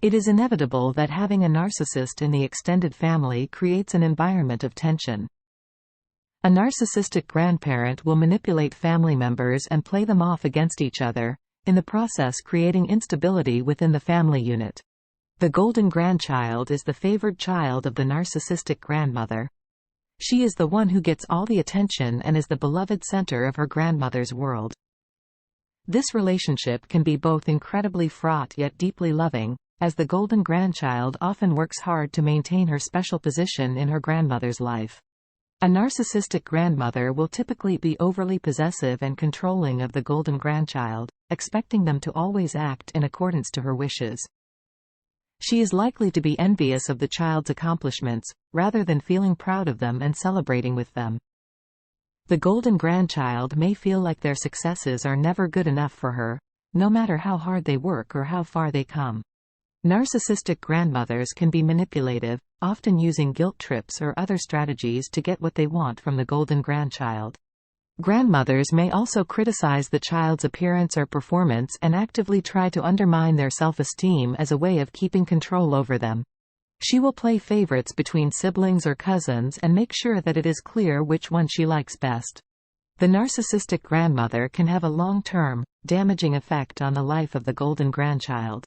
It is inevitable that having a narcissist in the extended family creates an environment of tension. A narcissistic grandparent will manipulate family members and play them off against each other, in the process creating instability within the family unit. The golden grandchild is the favored child of the narcissistic grandmother. She is the one who gets all the attention and is the beloved center of her grandmother's world. This relationship can be both incredibly fraught yet deeply loving, as the golden grandchild often works hard to maintain her special position in her grandmother's life. A narcissistic grandmother will typically be overly possessive and controlling of the golden grandchild, expecting them to always act in accordance to her wishes. She is likely to be envious of the child's accomplishments, rather than feeling proud of them and celebrating with them. The golden grandchild may feel like their successes are never good enough for her, no matter how hard they work or how far they come. Narcissistic grandmothers can be manipulative, often using guilt trips or other strategies to get what they want from the golden grandchild. Grandmothers may also criticize the child's appearance or performance and actively try to undermine their self-esteem as a way of keeping control over them. She will play favorites between siblings or cousins and make sure that it is clear which one she likes best. The narcissistic grandmother can have a long-term, damaging effect on the life of the golden grandchild.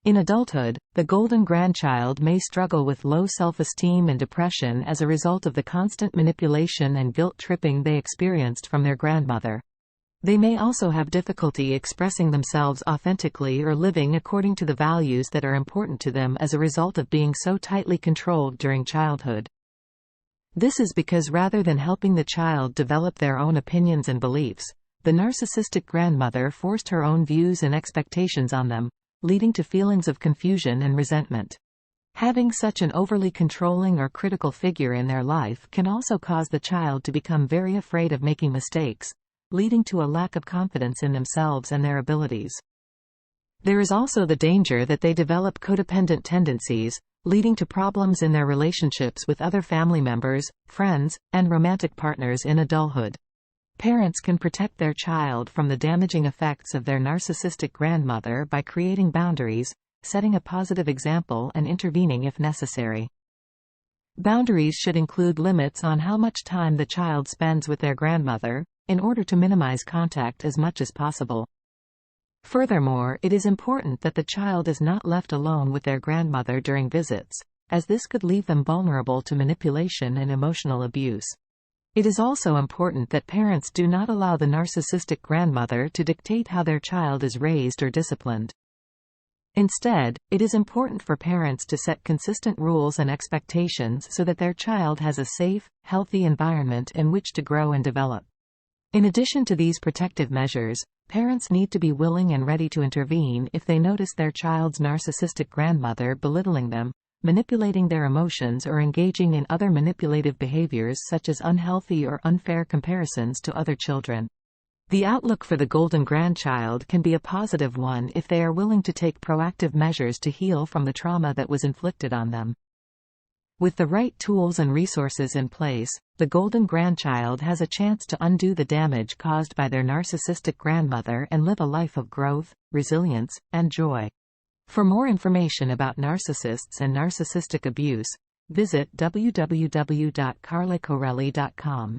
In adulthood, the golden grandchild may struggle with low self-esteem and depression as a result of the constant manipulation and guilt-tripping they experienced from their grandmother. They may also have difficulty expressing themselves authentically or living according to the values that are important to them as a result of being so tightly controlled during childhood. This is because rather than helping the child develop their own opinions and beliefs, the narcissistic grandmother forced her own views and expectations on them, leading to feelings of confusion and resentment. Having such an overly controlling or critical figure in their life can also cause the child to become very afraid of making mistakes, leading to a lack of confidence in themselves and their abilities. There is also the danger that they develop codependent tendencies, leading to problems in their relationships with other family members, friends, and romantic partners in adulthood. Parents can protect their child from the damaging effects of their narcissistic grandmother by creating boundaries, setting a positive example and intervening if necessary. Boundaries should include limits on how much time the child spends with their grandmother, in order to minimize contact as much as possible. Furthermore, it is important that the child is not left alone with their grandmother during visits, as this could leave them vulnerable to manipulation and emotional abuse. It is also important that parents do not allow the narcissistic grandmother to dictate how their child is raised or disciplined. Instead, it is important for parents to set consistent rules and expectations so that their child has a safe, healthy environment in which to grow and develop. In addition to these protective measures, parents need to be willing and ready to intervene if they notice their child's narcissistic grandmother belittling them, manipulating their emotions, or engaging in other manipulative behaviors such as unhealthy or unfair comparisons to other children. The outlook for the golden grandchild can be a positive one if they are willing to take proactive measures to heal from the trauma that was inflicted on them. With the right tools and resources in place, the golden grandchild has a chance to undo the damage caused by their narcissistic grandmother and live a life of growth, resilience, and joy. For more information about narcissists and narcissistic abuse, visit www.carlacorelli.com.